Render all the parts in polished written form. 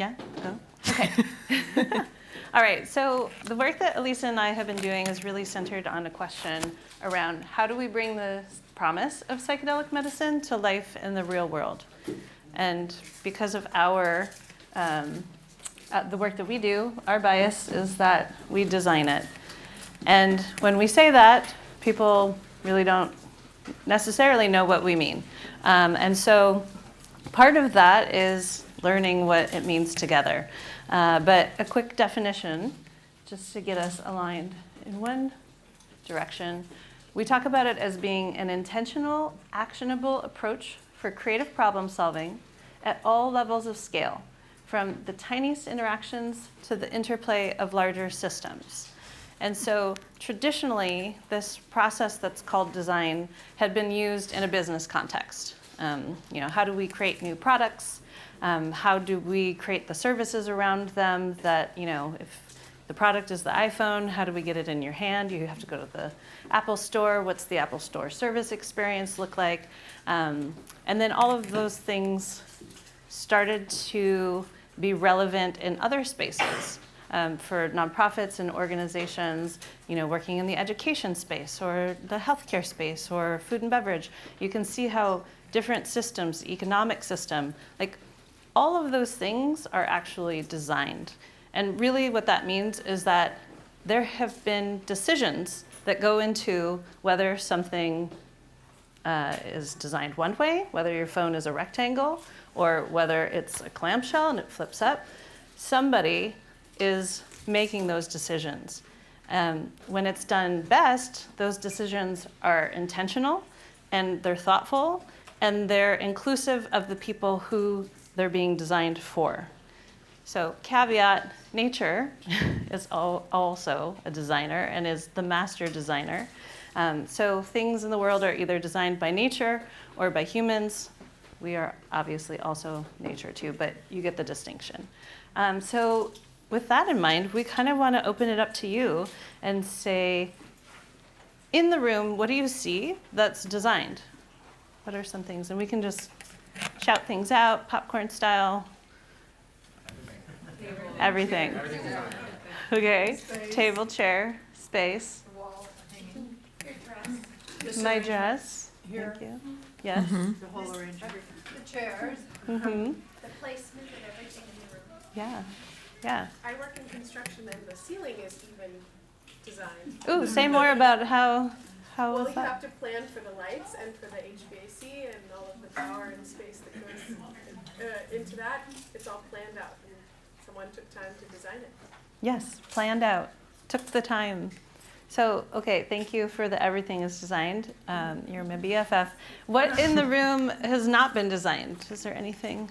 Yeah, go. Okay. All right, so the work that Elyse and I have been doing is really centered on a question around how do we bring the promise of psychedelic medicine to life in the real world? And because of our, the work that we do, our bias is that we design it. And when we say that, people really don't necessarily know what we mean. And so part of that is learning what it means together. But a quick definition, just to get us aligned in one direction. We talk about it as being an intentional, actionable approach for creative problem solving at all levels of scale, from the tiniest interactions to the interplay of larger systems. And so traditionally, this process that's called design had been used in a business context. How do we create new products? How do we create the services around them that, if the product is the iPhone, how do we get it in your hand? You have to go to the Apple Store. What's the Apple Store service experience look like? And then all of those things started to be relevant in other spaces. For nonprofits and organizations, working in the education space or the healthcare space or food and beverage, you can see how different systems, economic system, like all of those things are actually designed. And really what that means is that there have been decisions that go into whether something is designed one way, whether your phone is a rectangle, or whether it's a clamshell and it flips up. Somebody is making those decisions. When it's done best, those decisions are intentional and they're thoughtful and they're inclusive of the people who they're being designed for. So caveat, nature is also a designer and is the master designer. So things in the world are either designed by nature or by humans. We are obviously also nature too, but you get the distinction. So with that in mind, we kind of want to open it up to you and say, in the room, what do you see that's designed? What are some things? And we can just shout things out, popcorn style. Everything. Okay. Space. Table, chair, space. Wall, hanging. Your dress. My dress. Here. Thank you. Yes. Mm-hmm. The whole arrangement. The chairs. Mm-hmm. The placement of everything in the room. Yeah. Yeah. I work in construction and the ceiling is even designed. Ooh, say more about how Well, was you that? have to plan for the lights and for the HVAC and all of the power and space that goes into that. It's all planned out and someone took time to design it. Yes, planned out. Took the time. So, okay, thank you for the everything is designed. You're my BFF. What in the room has not been designed? Is there anything?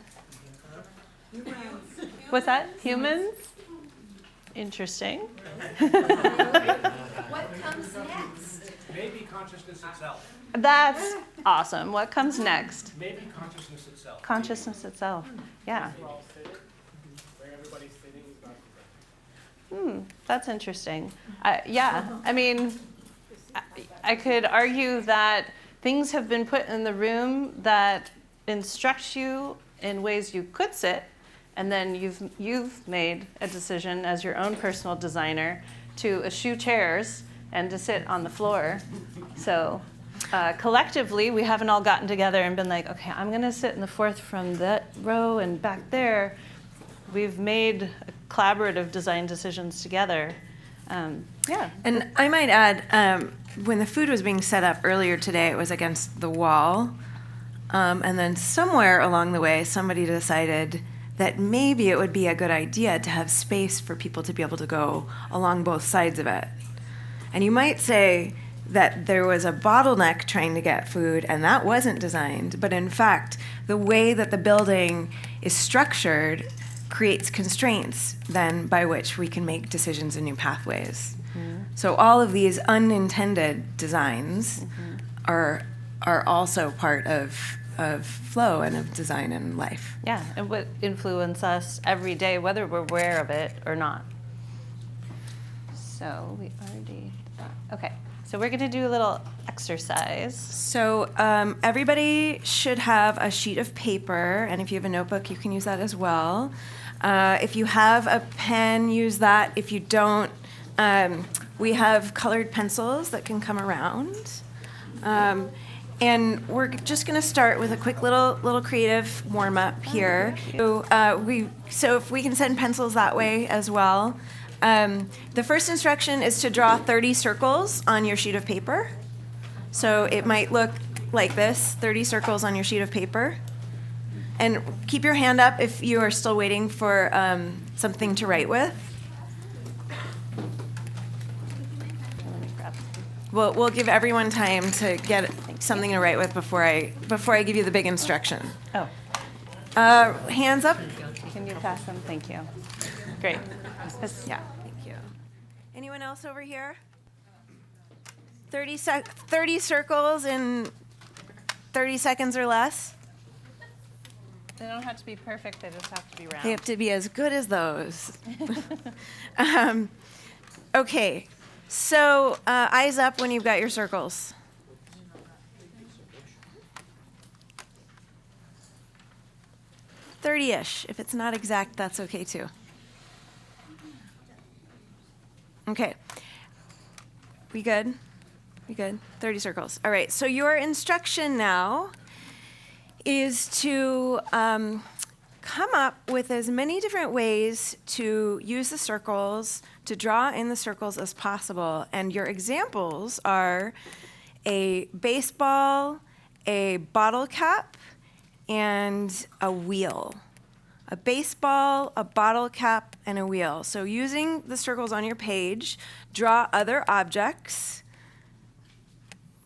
Humans. What's that? Humans? Interesting. What comes next? Maybe consciousness itself. That's awesome. What comes next? Maybe consciousness itself. Consciousness itself. Yeah. Where everybody's sitting is not That's interesting. Yeah, I mean, I could argue that things have been put in the room that instruct you in ways you could sit, and then you've made a decision as your own personal designer to eschew chairs and to sit on the floor. So collectively, we haven't all gotten together and been like, okay, I'm going to sit in the fourth from that row and back there. We've made collaborative design decisions together. Yeah. And I might add, when the food was being set up earlier today, it was against the wall. And then somewhere along the way, somebody decided that maybe it would be a good idea to have space for people to be able to go along both sides of it. And you might say that there was a bottleneck trying to get food, and that wasn't designed. But in fact, the way that the building is structured creates constraints then by which we can make decisions and new pathways. Mm-hmm. So all of these unintended designs are also part of flow and of design and life. Yeah, and what influence us every day, whether we're aware of it or not. So we already did that. Okay, So we're going to do a little exercise. So everybody should have a sheet of paper, and if you have a notebook, you can use that as well. If you have a pen, use that. If you don't, we have colored pencils that can come around. And we're just going to start with a quick little creative warm up here. So if we can send pencils that way as well. The first instruction is to draw 30 circles on your sheet of paper. So it might look like this, 30 circles on your sheet of paper. And keep your hand up if you are still waiting for something to write with. Let me grab some. We'll give everyone time to get something to write with before I give you the big instruction. Oh, Hands up. can you pass them? Thank you. Great. Yeah, thank you. Anyone else over here? 30 circles in 30 seconds or less? They don't have to be perfect, they just have to be round. They have to be as good as those. Okay, so eyes up when you've got your circles. "30-ish. If it's not exact, that's okay too. Okay. We good? We good? 30 circles. All right, so your instruction now is to come up with as many different ways to use the circles, to draw in the circles as possible. And your examples are a baseball, a bottle cap, and a wheel. A baseball, a bottle cap, and a wheel. So using the circles on your page, draw other objects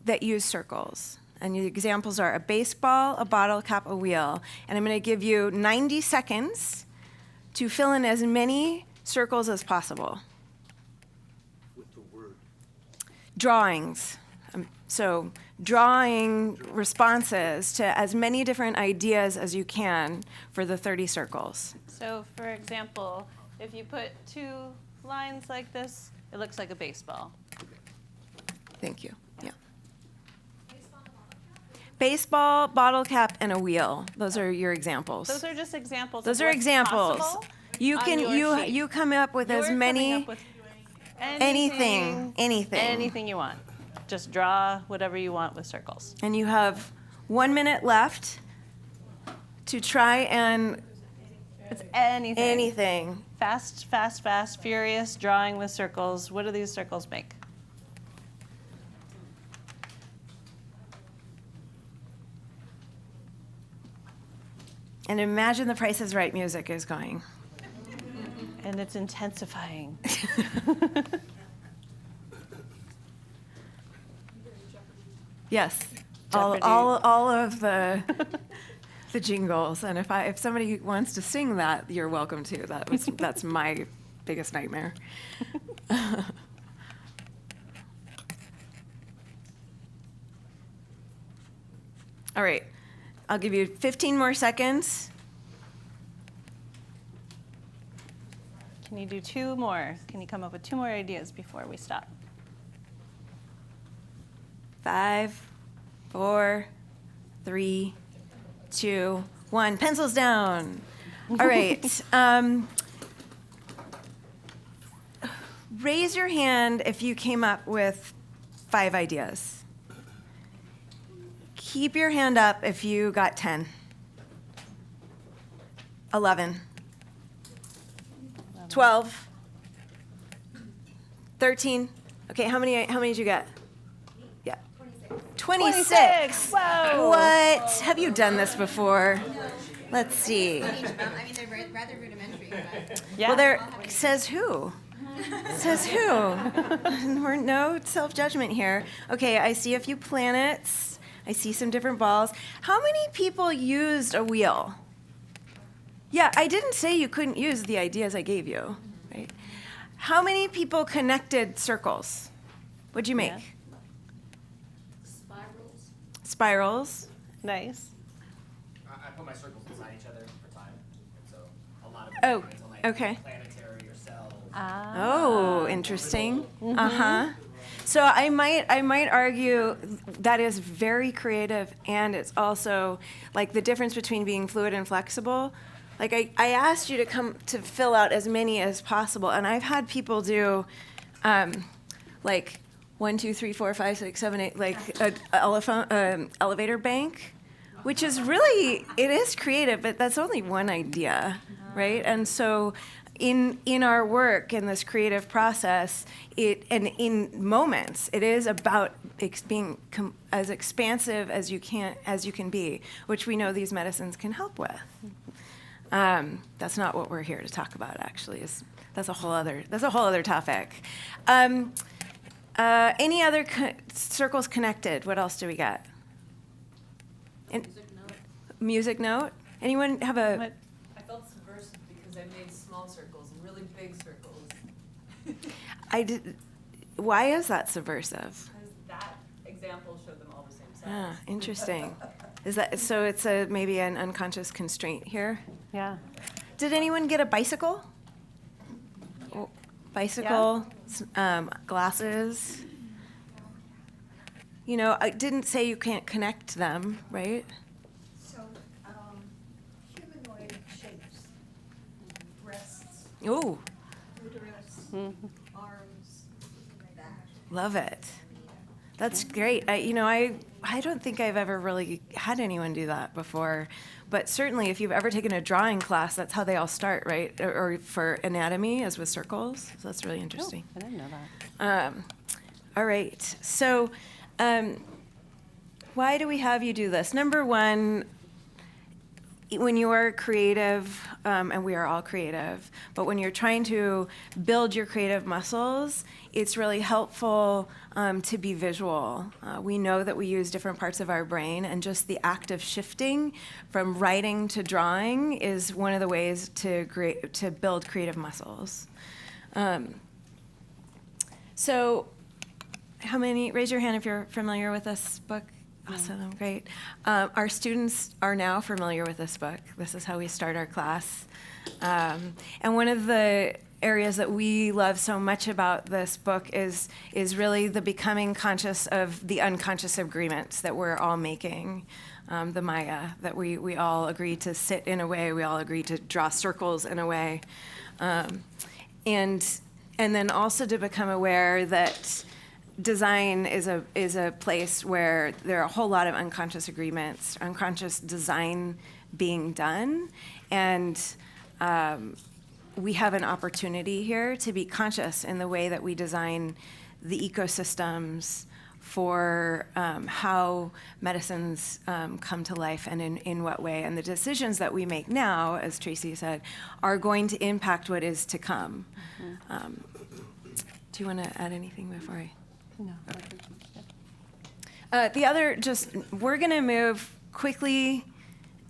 that use circles. And the examples are a baseball, a bottle cap, a wheel. And I'm going to give you 90 seconds to fill in as many circles as possible. With the word. Drawings. So drawing responses to as many different ideas as you can for the 30 circles. So for example, if you put 2 lines like this, it looks like a baseball. Thank you. Yeah. Baseball, bottle cap, and a wheel. Those are your examples. Those are just examples. Those of are what's examples. possible You on can your sheet. you come up with You're as coming many up with anything. anything you want. Just draw whatever you want with circles. And you have 1 minute left to try and It's anything. anything. Fast, fast, fast, furious, drawing with circles. What do these circles make? And imagine the Price is Right music is going. And it's intensifying. Yes. Jeopardy. All of the jingles. And if somebody wants to sing that, you're welcome to. That's my biggest nightmare. All right. I'll give you 15 more seconds. Can you do 2 more? Can you come up with 2 more ideas before we stop? 5, 4, 3, 2, 1. Pencils down. All right. Raise your hand if you came up with 5 ideas. Keep your hand up if you got 10. 11. 12. 13. Okay, how many did you get? Yeah. 26. Whoa. What? Have you done this before? Let's see. I mean, they're rather rudimentary, but. Yeah. Well, there says who? Says who? We're no self-judgment here. Okay, I see a few planets. I see some different balls. How many people used a wheel? Yeah, I didn't say you couldn't use the ideas I gave you, right? How many people connected circles? What'd you make? Yeah. Spirals. Nice. I put my circles beside each other for time, and so a lot of Oh, it's on, like okay. planetary or cells. Oh, interesting. Uh-huh. So I might argue that is very creative, and it's also like the difference between being fluid and flexible. Like I asked you to come to fill out as many as possible, and I've had people do like 1, 2, 3, 4, 5, 6, 7, 8, like a elevator bank, which is really, it is creative, but that's only one idea, right? And so in our work, in this creative process, and in moments, it is about being as expansive as you can be, which we know these medicines can help with. That's not what we're here to talk about, actually. That's a whole other topic. Any other circles connected? What else do we got? Music note. Anyone have a? What? I felt subversive because I made small circles and really big circles. I did. Why is that subversive? Because that example showed them all the same size. Ah, interesting. Is that so? It's maybe an unconscious constraint here. Yeah. Did anyone get a bicycle? Oh, bicycle, glasses. You know, I didn't say you can't connect them, right? So, humanoid shapes, breasts, Ooh, uterus, arms, like that. love it. That's great. I don't think I've ever really had anyone do that before, but certainly if you've ever taken a drawing class, that's how they all start, right? Or for anatomy, as with circles. So that's really interesting. I didn't know that. All right. So, why do we have you do this? Number one, when you are creative, and we are all creative, but when you're trying to build your creative muscles, it's really helpful to be visual. We know that we use different parts of our brain, and just the act of shifting from writing to drawing is one of the ways to build creative muscles. So, how many? Raise your hand if you're familiar with this book. Awesome, great. Our students are now familiar with this book. This is how we start our class. And one of the areas that we love so much about this book is really the becoming conscious of the unconscious agreements that we're all making, the Maya, that we all agree to sit in a way, we all agree to draw circles in a way. And then also to become aware that design is a place where there are a whole lot of unconscious agreements, unconscious design being done, and we have an opportunity here to be conscious in the way that we design the ecosystems for how medicines come to life and in what way. And the decisions that we make now, as Tracy said, are going to impact what is to come. Mm-hmm. Do you want to add anything before I? No. The other, we're going to move quickly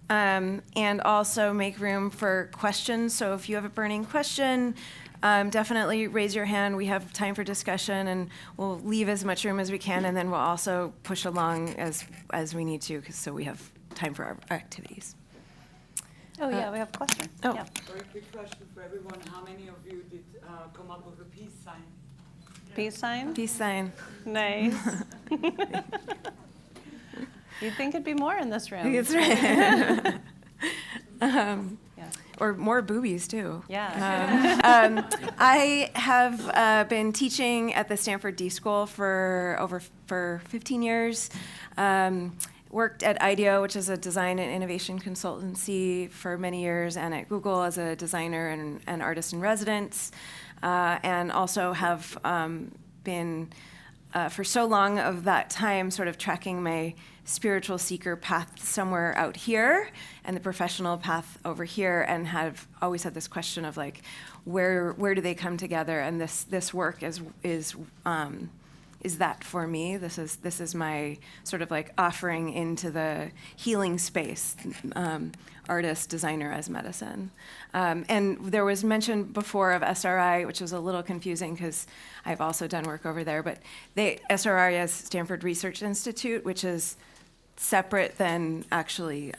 and also make room for questions. So if you have a burning question, definitely raise your hand. We have time for discussion, and we'll leave as much room as we can, and then we'll also push along as we need to, so we have time for our activities. Oh, yeah, we have a question. Oh. Yeah. Very quick question for everyone. How many of you did come up with a peace sign? Peace sign? Peace sign. Nice. You'd think it'd be more in this room. That's right. Yeah. Or more boobies, too. Yeah. I have been teaching at the Stanford D School for 15 years. Worked at IDEO, which is a design and innovation consultancy, for many years, and at Google as a designer and artist in residence, and also have been, for so long of that time, sort of tracking my spiritual seeker path somewhere out here and the professional path over here, and have always had this question of like, where do they come together? And this work is that for me. This is my sort of like offering into the healing space, artist, designer as medicine. And there was mention before of SRI, which was a little confusing because I've also done work over there, but SRI is Stanford Research Institute, which is separate than actually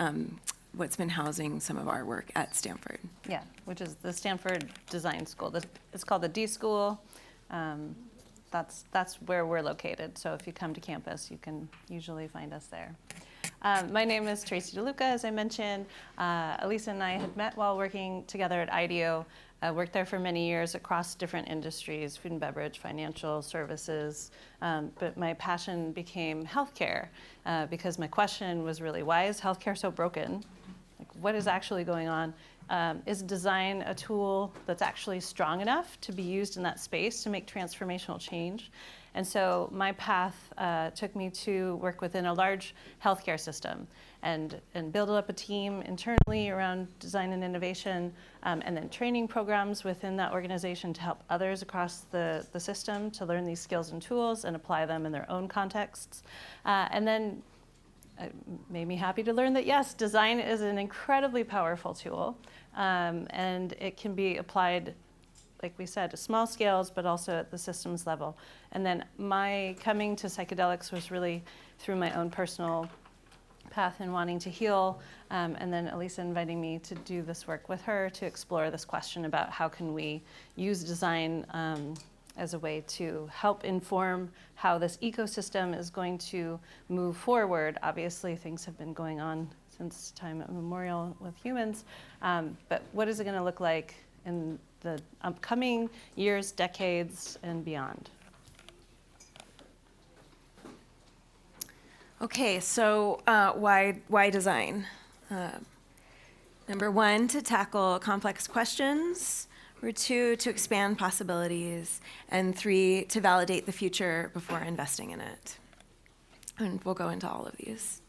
what's been housing some of our work at Stanford. Yeah, which is the Stanford Design School. It's called the D School. that's where we're located. So if you come to campus, you can usually find us there. My name is Tracy DeLuca, as I mentioned. Elyse and I had met while working together at IDEO. Worked there for many years across different industries, food and beverage, financial services. But my passion became healthcare because my question was really, why is healthcare so broken? Like, what is actually going on? Is design a tool that's actually strong enough to be used in that space to make transformational change? And so my path took me to work within a large healthcare system and build up a team internally around design and innovation, and then training programs within that organization to help others across the system to learn these skills and tools and apply them in their own contexts. And then it made me happy to learn that, yes, design is an incredibly powerful tool, and it can be applied, like we said, to small scales, but also at the systems level. And then my coming to psychedelics was really through my own personal path in wanting to heal, and then Elyse inviting me to do this work with her to explore this question about how can we use design as a way to help inform how this ecosystem is going to move forward. Obviously, things have been going on since time immemorial with humans, but what is it going to look like in the upcoming years, decades, and beyond? Okay, so why design? Number one, to tackle complex questions. Number two, to expand possibilities. And three, to validate the future before investing in it. And we'll go into all of these.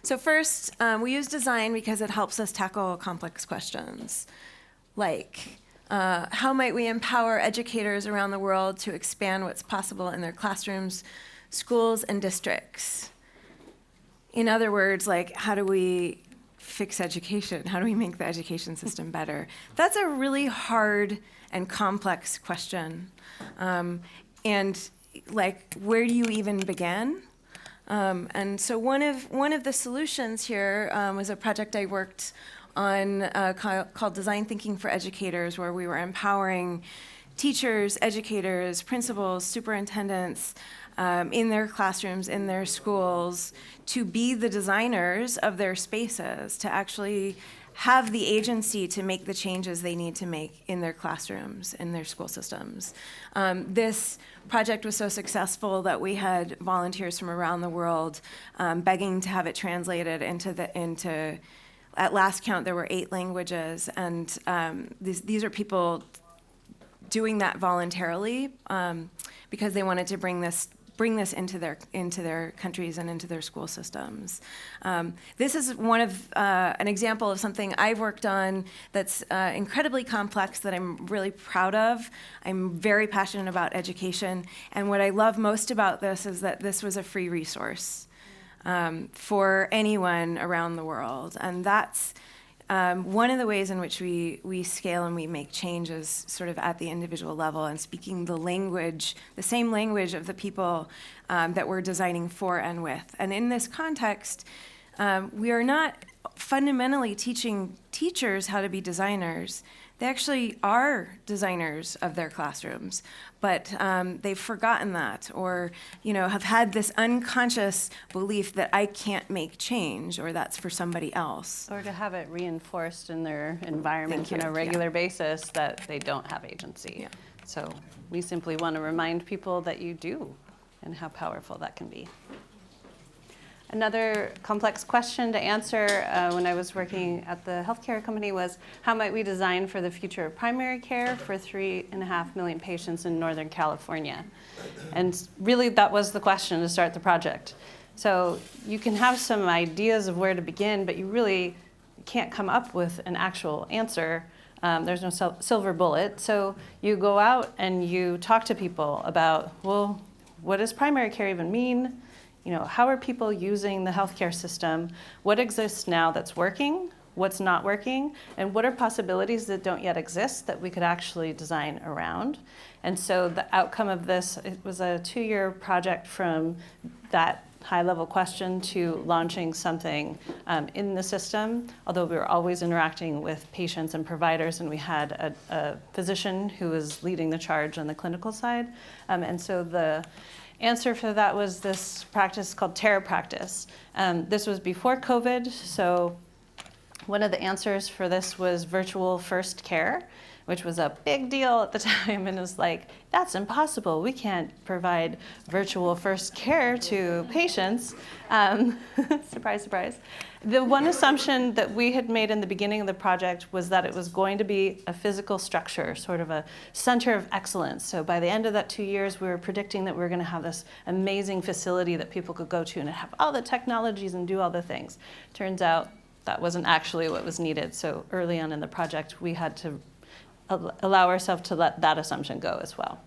So first, we use design because it helps us tackle complex questions. Like, how might we empower educators around the world to expand what's possible in their classrooms, schools, and districts? In other words, like, how do we fix education? How do we make the education system better? That's a really hard and complex question. And like, where do you even begin? And so one of the solutions here was a project I worked on called Design Thinking for Educators, where we were empowering teachers, educators, principals, superintendents in their classrooms, in their schools, to be the designers of their spaces, to actually have the agency to make the changes they need to make in their classrooms, in their school systems. This project was so successful that we had volunteers from around the world begging to have it translated into at last count, there were 8 languages, and these are people doing that voluntarily because they wanted to bring this into their countries and into their school systems. This is one of an example of something I've worked on that's incredibly complex that I'm really proud of. I'm very passionate about education, and what I love most about this is that this was a free resource for anyone around the world, and that's one of the ways in which we scale and we make changes sort of at the individual level and speaking the same language of the people that we're designing for and with. And in this context, we are not fundamentally teaching teachers how to be designers. They actually are designers of their classrooms, but they've forgotten that, or have had this unconscious belief that I can't make change, or that's for somebody else. Or to have it reinforced in their environment on a regular basis that they don't have agency. Yeah. So we simply want to remind people that you do and how powerful that can be. Another complex question to answer when I was working at the healthcare company was, how might we design for the future of primary care for 3.5 million patients in Northern California? And really that was the question to start the project. So you can have some ideas of where to begin, but you really can't come up with an actual answer. There's no silver bullet. So you go out and you talk to people about, well, what does primary care even mean? How are people using the healthcare system? What exists now that's working? What's not working? And what are possibilities that don't yet exist that we could actually design around? And so the outcome of this, it was a 2-year project from that high-level question to launching something in the system, although we were always interacting with patients and providers, and we had a physician who was leading the charge on the clinical side. And so the answer for that was this practice called Terra Practice. This was before COVID, so one of the answers for this was virtual first care, which was a big deal at the time, and it was like, that's impossible. We can't provide virtual first care to patients. Surprise, surprise. The one assumption that we had made in the beginning of the project was that it was going to be a physical structure, sort of a center of excellence. So by the end of that 2 years, we were predicting that we were going to have this amazing facility that people could go to and have all the technologies and do all the things. Turns out that wasn't actually what was needed. So early on in the project, we had to allow ourselves to let that assumption go as well.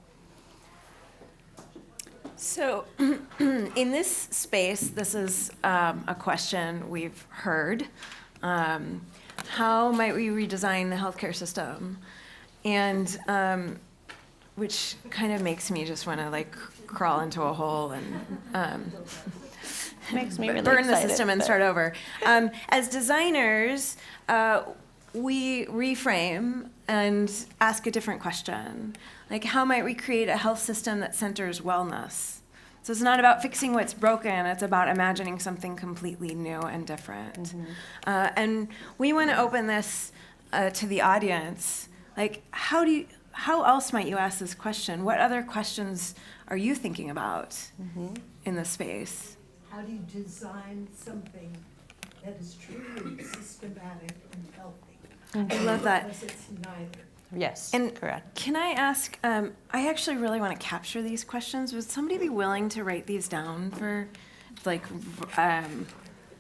So in this space, this is a question we've heard. How might we redesign the healthcare system? And which kind of makes me just want to like crawl into a hole and Makes me really burn the excited, system and but- start over. As designers, we reframe and ask a different question. Like, how might we create a health system that centers wellness? So it's not about fixing what's broken, it's about imagining something completely new and different. And we want to open this to the audience. Like, how else might you ask this question? What other questions are you thinking about in this space? How do you design something that is truly systematic and healthy? I love that. Because it's neither. Yes, And correct. can I ask, I actually really want to capture these questions. Would somebody be willing to write these down for, like,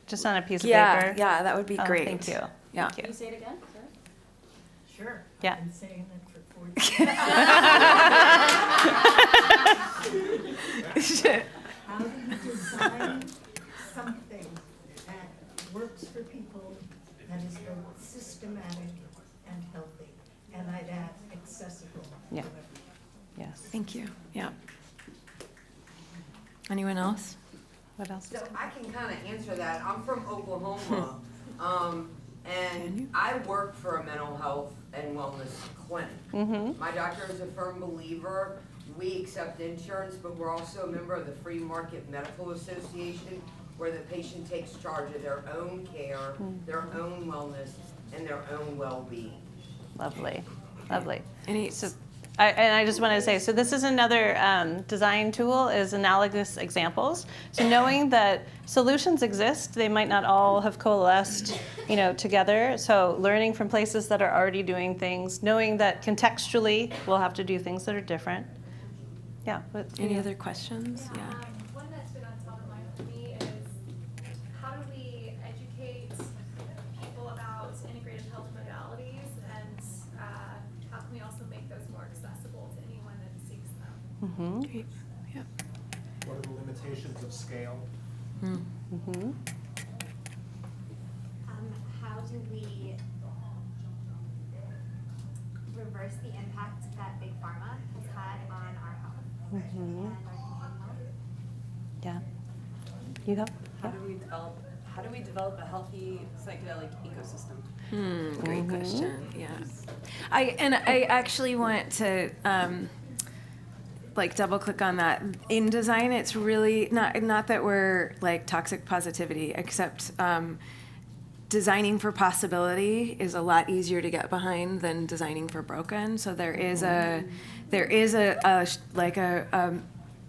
Just on a piece of yeah, paper. yeah, that would be Oh, great. Thank you. Yeah. Thank you. say it again? Sure. Yeah. I've been saying it for 40 years. How do you design something that works for people, that is both systematic and healthy? And I'd add accessible. Yeah. to everyone. Yes. Thank you. Yeah. Anyone else? What else? So I can kind of answer that. I'm from Oklahoma, and you? I work for a mental health and wellness clinic. Mm-hmm. My doctor is a firm believer. We accept insurance, but we're also a member of the Free Market Medical Association, where the patient takes charge of their own care, their own wellness, and their own well-being. Lovely, lovely. Any? So, I just wanted to say, so this is another design tool, is analogous examples. So knowing that solutions exist, they might not all have coalesced, together. So learning from places that are already doing things, knowing that contextually we'll have to do things that are different. Yeah. Any other questions? Yeah. One that's been on top of mind for me is how do we educate people about integrative health modalities, and how can we also make those more accessible to anyone that seeks them? Mm-hmm. Great. Yeah. What are the limitations of scale? Mm-hmm. How do we reverse the impact that big pharma has had on our health and our community health? Yeah. You go. How do we develop a healthy psychedelic ecosystem? Great question. Yeah. I actually want to double click on that. In design, it's really not that we're like toxic positivity, except designing for possibility is a lot easier to get behind than designing for broken. So there is a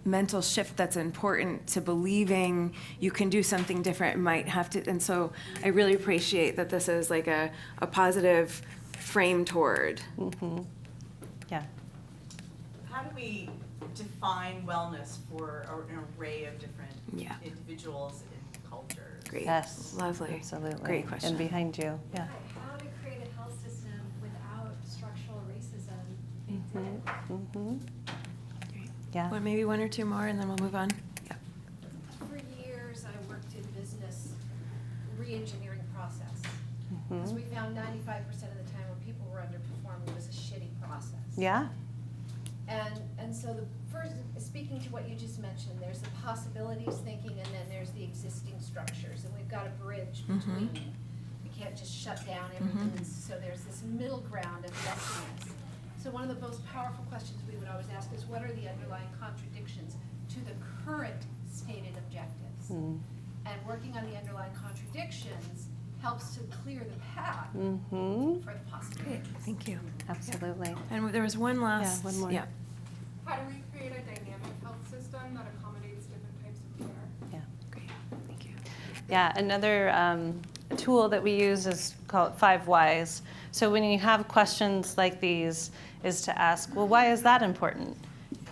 mental shift that's important to believing you can do something different, might have to, and so I really appreciate that this is like a positive frame toward. Mm-hmm. Yeah. How do we define wellness for an array of different individuals and cultures? Great. Yes. Lovely. Absolutely. Great question. And behind you. Yeah. How to create a health system without structural racism baked in? Mm-hmm. Yeah. Well, maybe one or two more, and then we'll move on. Yeah. For years, I worked in business re-engineering process. Mm-hmm. Because we found 95% of the time when people were underperforming, it was a shitty process. Yeah. And so the first, speaking to what you just mentioned, there's the possibilities thinking and then there's the existing structures. And we've got a bridge between. We can't just shut down everything. So there's this middle ground of messiness. So one of the most powerful questions we would always ask is, what are the underlying contradictions to the current stated objectives? And working on the underlying contradictions helps to clear the path for the possibility. Thank you. Absolutely. Yeah. And there was one last. Yeah, one more. Yeah. How do we create a dynamic health system that accommodates different types of care? Yeah. Great. Thank you. Yeah, another tool that we use is called 5 Whys. So when you have questions like these, is to ask, well, why is that important?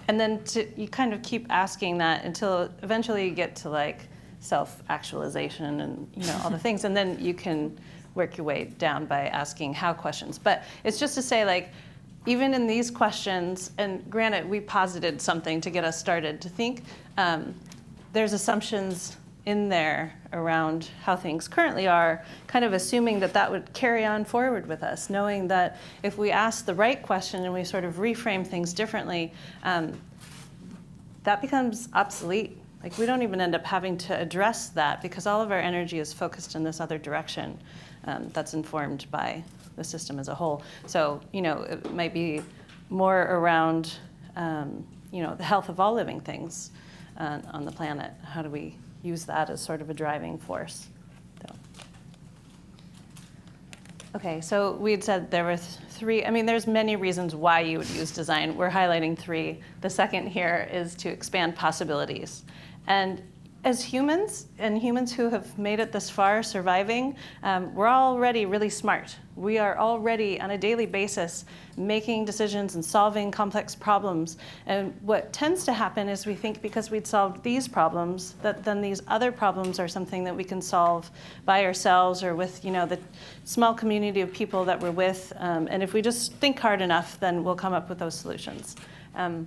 And then you kind of keep asking that until eventually you get to like self-actualization and all the things, and then you can work your way down by asking how questions. But it's just to say, like, even in these questions, and granted, we posited something to get us started to think, there's assumptions in there around how things currently are, kind of assuming that that would carry on forward with us, knowing that if we ask the right question and we sort of reframe things differently, that becomes obsolete. Like, we don't even end up having to address that because all of our energy is focused in this other direction that's informed by the system as a whole. So, it might be more around, the health of all living things on the planet. How do we use that as sort of a driving force? Okay, so we had said there were 3. There's many reasons why you would use design. We're highlighting 3. The second here is to expand possibilities. And as humans, and humans who have made it this far surviving, we're already really smart. We are already on a daily basis making decisions and solving complex problems. And what tends to happen is we think because we'd solved these problems, that then these other problems are something that we can solve by ourselves or with the small community of people that we're with. And if we just think hard enough, then we'll come up with those solutions. I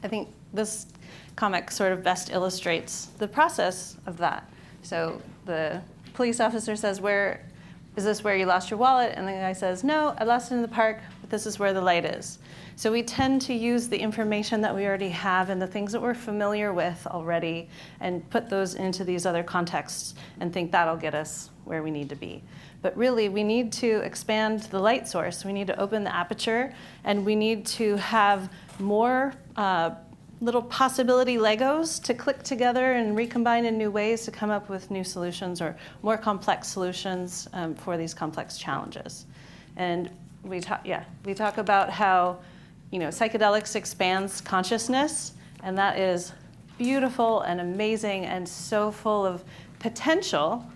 think this comic sort of best illustrates the process of that. So the police officer says, is this where you lost your wallet? And the guy says, no, I lost it in the park, but this is where the light is. So we tend to use the information that we already have and the things that we're familiar with already and put those into these other contexts and think that'll get us where we need to be. But really, we need to expand the light source. We need to open the aperture, and we need to have more little possibility Legos to click together and recombine in new ways to come up with new solutions or more complex solutions for these complex challenges. And we talk about how psychedelics expands consciousness, and that is beautiful and amazing and so full of potential.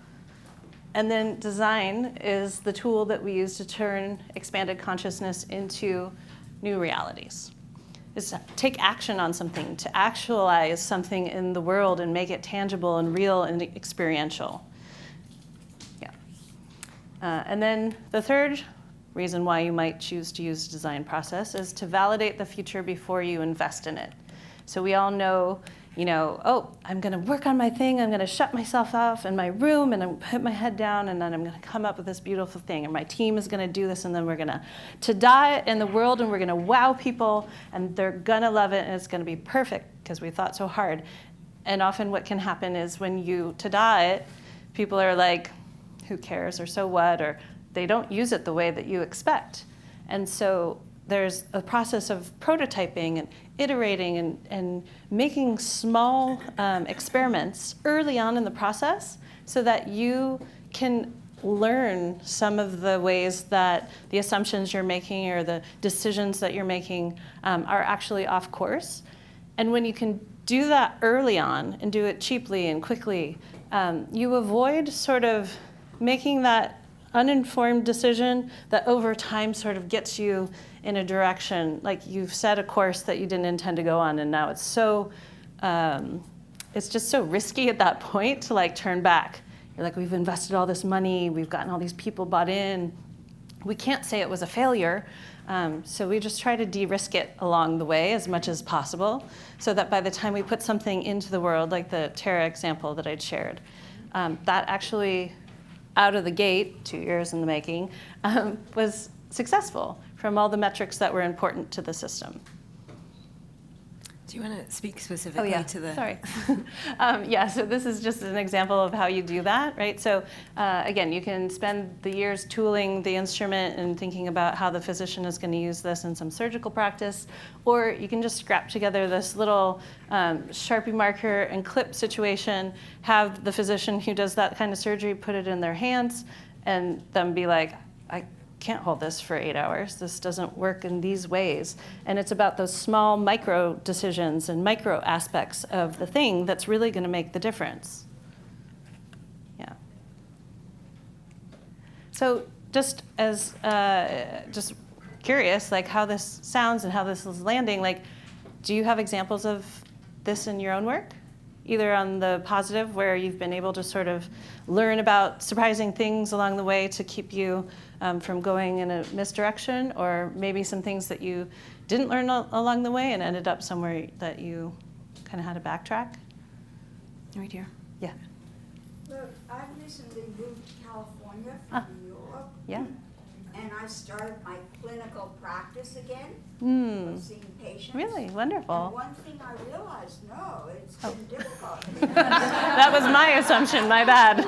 And then design is the tool that we use to turn expanded consciousness into new realities. Is to take action on something, to actualize something in the world and make it tangible and real and experiential. Yeah. And then the third reason why you might choose to use a design process is to validate the future before you invest in it. So we all know, I'm going to work on my thing, I'm going to shut myself off in my room, and I'm put my head down, and then I'm going to come up with this beautiful thing, and my team is going to do this, and then we're going to die it in the world, and we're going to wow people, and they're going to love it, and it's going to be perfect because we thought so hard. And often what can happen is when you die it, people are like, who cares, or so what, or they don't use it the way that you expect. And so there's a process of prototyping and iterating and making small experiments early on in the process so that you can learn some of the ways that the assumptions you're making or the decisions that you're making are actually off course. And when you can do that early on and do it cheaply and quickly, you avoid sort of making that uninformed decision that over time sort of gets you in a direction, like you've set a course that you didn't intend to go on, and now it's just so risky at that point to like turn back. You're like, we've invested all this money, we've gotten all these people bought in. We can't say it was a failure, so we just try to de-risk it along the way as much as possible, so that by the time we put something into the world, like the Tara example that I'd shared, that actually out of the gate, 2 years in the making, was successful from all the metrics that were important to the system. Do you want to speak specifically to the? Sorry. Yeah, so this is just an example of how you do that, right? So again, you can spend the years tooling the instrument and thinking about how the physician is going to use this in some surgical practice, or you can just scrap together this little Sharpie marker and clip situation, have the physician who does that kind of surgery put it in their hands, and then be like, I can't hold this for 8 hours. This doesn't work in these ways. And it's about those small micro decisions and micro aspects of the thing that's really going to make the difference. Yeah. So just as, just curious, like how this sounds and how this is landing, like, do you have examples of this in your own work? Either on the positive, where you've been able to sort of learn about surprising things along the way to keep you from going in a misdirection, or maybe some things that you didn't learn along the way and ended up somewhere that you kind of had to backtrack? Right here. Yeah. Look, I've recently moved to California from New York. Yeah. And I started my clinical practice again of seeing patients. Really? Wonderful. And one thing I realized, no, it's been difficult. That was my assumption, my bad.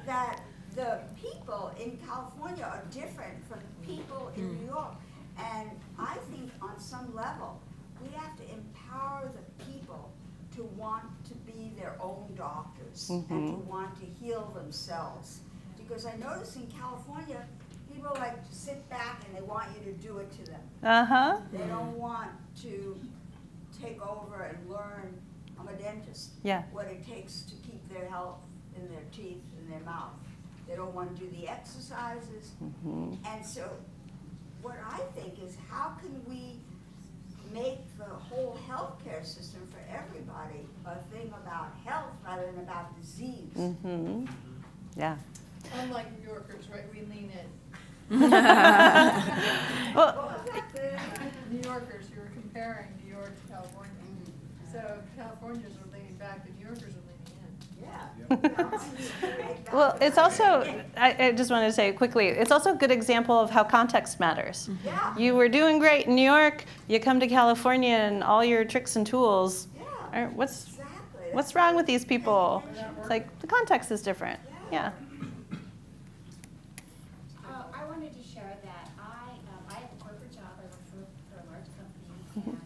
That the people in California are different from the people in New York. And I think on some level, we have to empower the people to want to be their own doctors and to want to heal themselves. Because I notice in California, people like to sit back and they want you to do it to them. They don't want to take over and learn, I'm a dentist, what it takes to keep their health in their teeth and their mouth. They don't want to do the exercises. And so what I think is, how can we make the whole healthcare system for everybody a thing about health rather than about disease? Yeah. Unlike New Yorkers, right, we lean in. Well, New Yorkers, you were comparing New York to California. So Californians are leaning back, the New Yorkers are leaning in. well, it's also, I just wanted to say quickly, it's also a good example of how context matters. You were doing great in New York, you come to California and all your tricks and tools, what's wrong with these people? It's like, the context is different. Yeah. I wanted to share that I have a corporate job. I work for a large company, and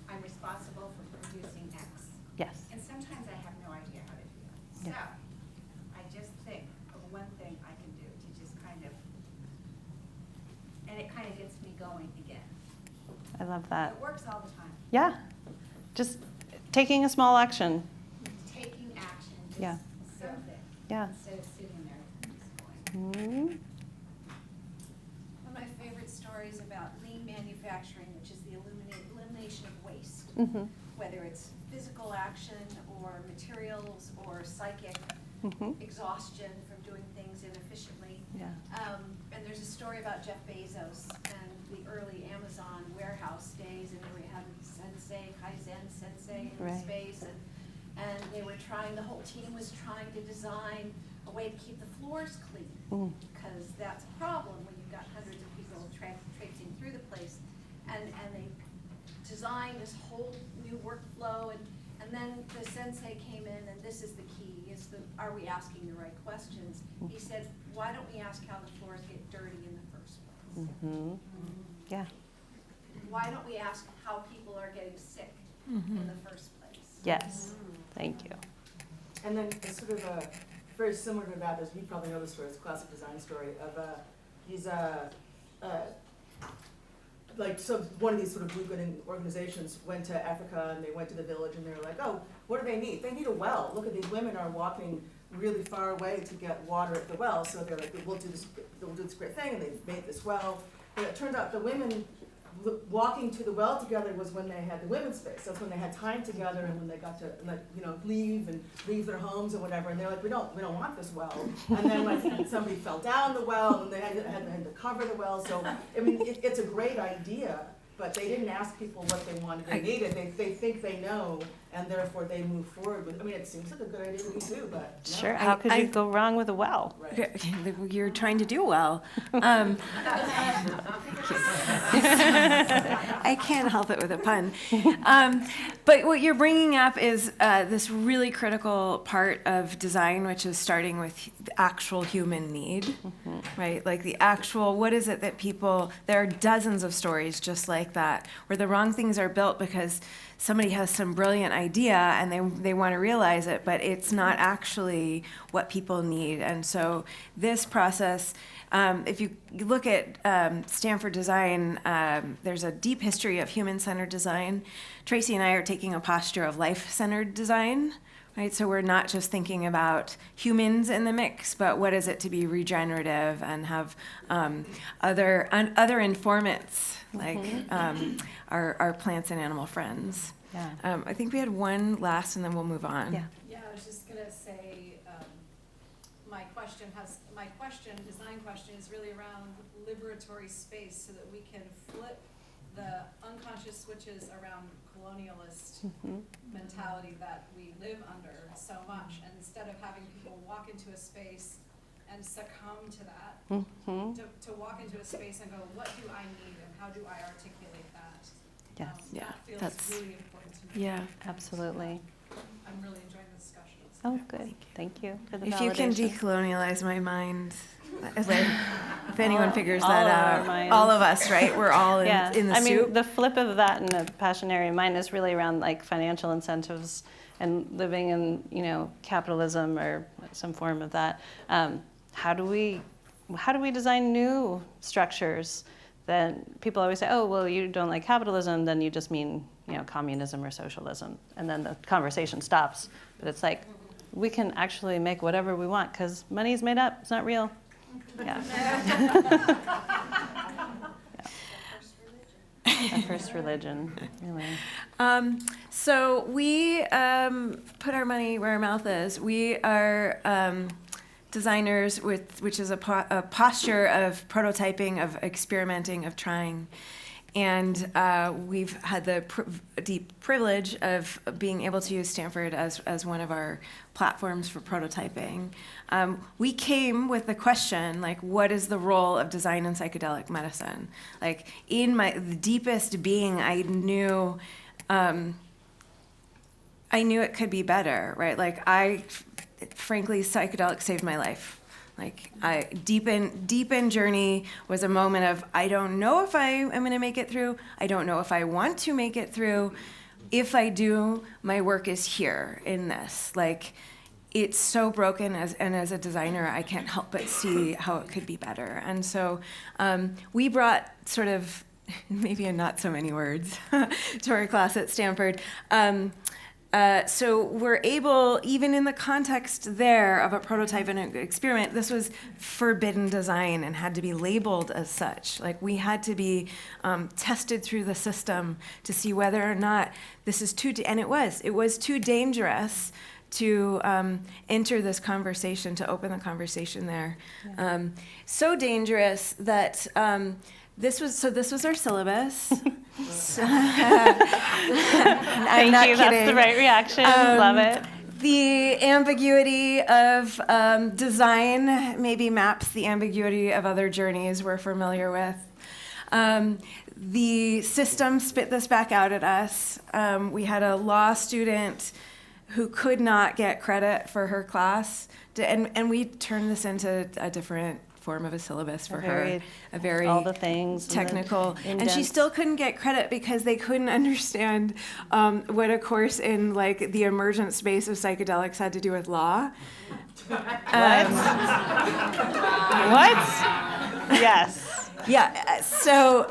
I'm responsible for producing X. Yes. And sometimes I have no idea how to do that. So I just think of one thing I can do to just kind of, and it kind of gets me going again. I love that. It works all the time. Yeah. Just taking a small action. Taking action. Just something. Yeah. Instead of sitting there just Mm-hmm. going. One of my favorite stories about lean manufacturing, which is the elimination of waste. Whether it's physical action or materials or psychic exhaustion from doing things inefficiently. And there's a story about Jeff Bezos and the early Amazon warehouse days, and we had Kaizen Sensei in space, and they were the whole team was trying to design a way to keep the floors clean, because that's a problem when you've got hundreds of people traipsing through the place, and they designed this whole new workflow, and then the sensei came in, and this is the key, are we asking the right questions? He said, why don't we ask how the floors get dirty in the first place? Yeah. Why don't we ask how people are getting sick in the first place? Yes. Thank you. And then it's sort of very similar to that, as you probably know the story, it's a classic design story of these so one of these sort of blue-good organizations went to Africa, and they went to the village, and they were like, oh, what do they need? They need a well. Look at these women are walking really far away to get water at the well, so they're like, we'll do this great thing, and they made this well. But it turns out the women walking to the well together was when they had the women's space. That's when they had time together, and when they got to leave their homes and whatever. And they're like, we don't want this well. And then somebody fell down the well, and they had to cover the well. So I mean, it's a great idea, but they didn't ask people what they wanted. They needed. They think they know, and therefore they move forward with, I mean, it seems like a good idea to me too, but no. Sure, how could you go wrong with a well? Right. You're trying to do well. I can't help it with a pun. But what you're bringing up is this really critical part of design, which is starting with the actual human need, right? Like the actual, what is it that people, there are dozens of stories just like that, where the wrong things are built because somebody has some brilliant idea and they want to realize it, but it's not actually what people need. And so this process, if you look at Stanford design, there's a deep history of human-centered design. Tracy and I are taking a posture of life-centered design, right? So we're not just thinking about humans in the mix, but what is it to be regenerative and have other informants, like our plants and animal friends. Yeah. I think we had one last, and then we'll move on. Yeah. Yeah, I was just gonna say, my design question is really around liberatory space so that we can flip the unconscious switches around colonialist mentality that we live under so much. And instead of having people walk into a space and succumb to that, to walk into a space and go, what do I need and how do I articulate that? Yes. That feels really important to me. Yeah, absolutely. I'm really enjoying the discussion. Oh, good. Thank you for the If validation. you can decolonialize my mind, if anyone figures All that of our out, minds. all of us, right? We're all in the I soup. mean, the flip of that in a passionary mind is really around like financial incentives and living in, capitalism or some form of that. How do we design new structures? Then people always say, oh, well, you don't like capitalism, then you just mean, communism or socialism. And then the conversation stops. But it's like, we can actually make whatever we want because money is made up, it's not real. Yeah. Our first religion, really. So we put our money where our mouth is. We are designers, which is a posture of prototyping, of experimenting, of trying. And we've had the deep privilege of being able to use Stanford as one of our platforms for prototyping. We came with the question, like, what is the role of design in psychedelic medicine? Like, in the deepest being, I knew it could be better, right? Like, frankly, psychedelics saved my life. Like, Deep in Journey was a moment of, I don't know if I am going to make it through. I don't know if I want to make it through. If I do, my work is here in this. Like, it's so broken, and as a designer, I can't help but see how it could be better. And so we brought sort of, maybe in not so many words, to our class at Stanford. So we're able, even in the context there of a prototype and an experiment, this was forbidden design and had to be labeled as such. Like, we had to be tested through the system to see whether or not this is and it was too dangerous to enter this conversation, to open the conversation there. Yeah. So dangerous that this was our syllabus. Thank you. That's the right reaction. Love it. The ambiguity of design maybe maps the ambiguity of other journeys we're familiar with. The system spit this back out at us. We had a law student who could not get credit for her class, and we turned this into a different form of a syllabus for her, a very all the things technical, and she still couldn't get credit because they couldn't understand what a course in like the emergent space of psychedelics had to do with law. What? Yes. Yeah, so,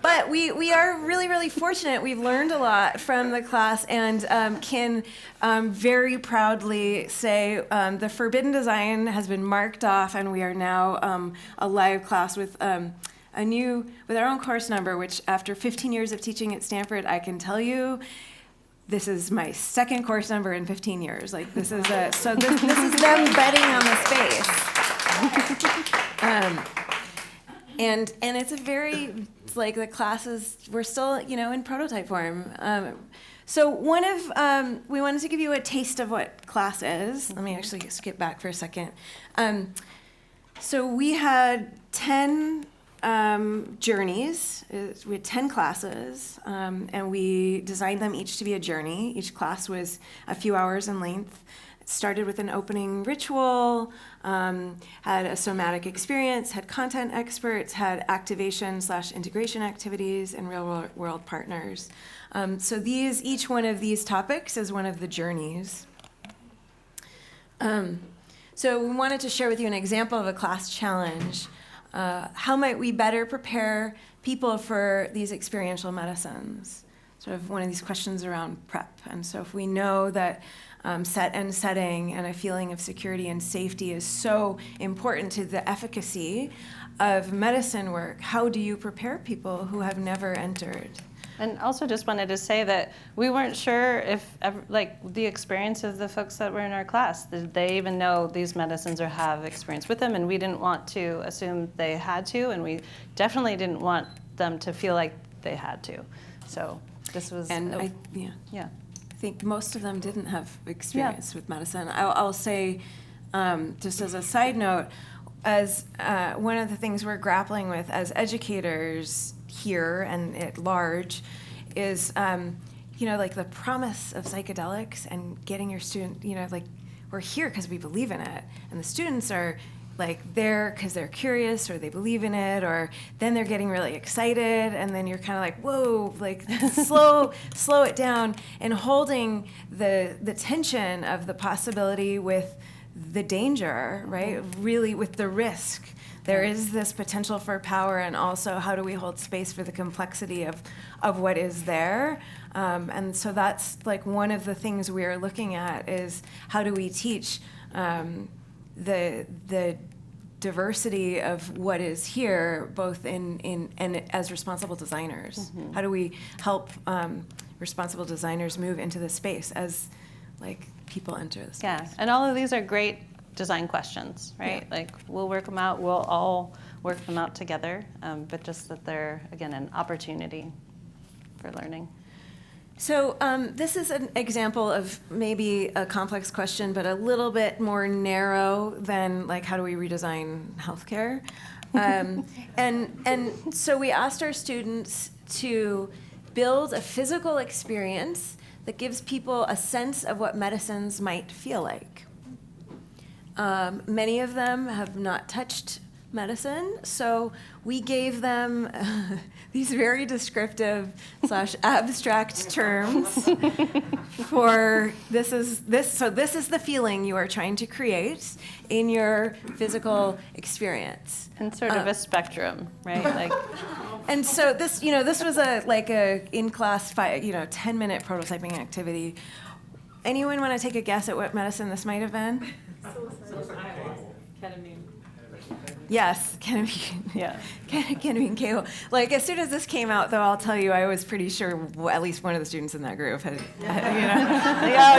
but we are really, really fortunate. We've learned a lot from the class and can very proudly say the forbidden design has been marked off, and we are now a live class with with our own course number, which after 15 years of teaching at Stanford, I can tell you, this is my second course number in 15 years. Like, this is this is them betting on the space. And it's a very, like, the classes, we're still, in prototype form. So we wanted to give you a taste of what class is. Let me actually skip back for a second. So we had 10 journeys. We had 10 classes, and we designed them each to be a journey. Each class was a few hours in length. It started with an opening ritual, had a somatic experience, had content experts, had activation/integration activities, and real-world partners. So each one of these topics is one of the journeys. So we wanted to share with you an example of a class challenge. How might we better prepare people for these experiential medicines? Sort of one of these questions around prep. And so if we know that set and setting and a feeling of security and safety is so important to the efficacy of medicine work, how do you prepare people who have never entered? And also just wanted to say that we weren't sure if, the experience of the folks that were in our class, did they even know these medicines or have experience with them? And we didn't want to assume they had to, and we definitely didn't want them to feel like they had to. So this was... I think most of them didn't have experience with medicine. I'll say, just as a side note, as one of the things we're grappling with as educators here and at large is, the promise of psychedelics and getting your student, we're here because we believe in it. And the students are there because they're curious or they believe in it, or then they're getting really excited, and then you're kind of like, whoa, slow it down, and holding the tension of the possibility with the danger, right? Really with the risk. There is this potential for power, and also how do we hold space for the complexity of what is there? And so that's one of the things we're looking at is how do we teach the diversity of what is here, both in and as responsible designers. Mm-hmm. How do we help responsible designers move into the space as people enter the space? Yeah, and all of these are great design questions, right? Yeah. We'll work them out, we'll all work them out together, but just that they're, again, an opportunity for learning. So this is an example of maybe a complex question, but a little bit more narrow than how do we redesign healthcare? And so we asked our students to build a physical experience that gives people a sense of what medicines might feel like. Many of them have not touched medicine, so we gave them these very descriptive / abstract terms for this is the feeling you are trying to create in your physical experience. And sort of a spectrum, right? And so this was a in-class 10-minute prototyping activity. Anyone want to take a guess at what medicine this might have been? Ketamine. Yes, ketamine. Yeah. Ketamine KO. As soon as this came out, though, I'll tell you, I was pretty sure at least one of the students in that group had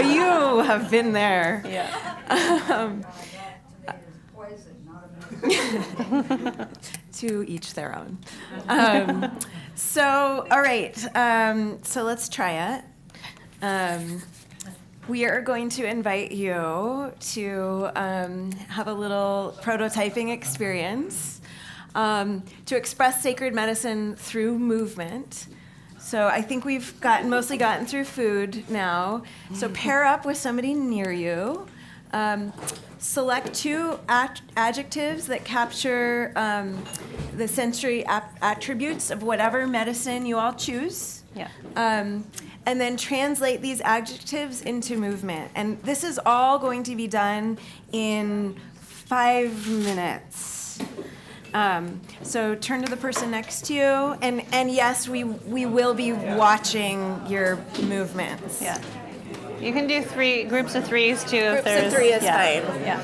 you have been there. Yeah. To each their own. So, all right. So let's try it. We are going to invite you to have a little prototyping experience to express sacred medicine through movement. So I think we've mostly gotten through food now. So pair up with somebody near you. Select two adjectives that capture the sensory attributes of whatever medicine you all choose. Yeah. And then translate these adjectives into movement. And this is all going to be done in 5 minutes. So turn to the person next to you, and yes, we will be watching your movements. Yeah. You can do groups of threes too. Groups of 3 is fine. Yeah.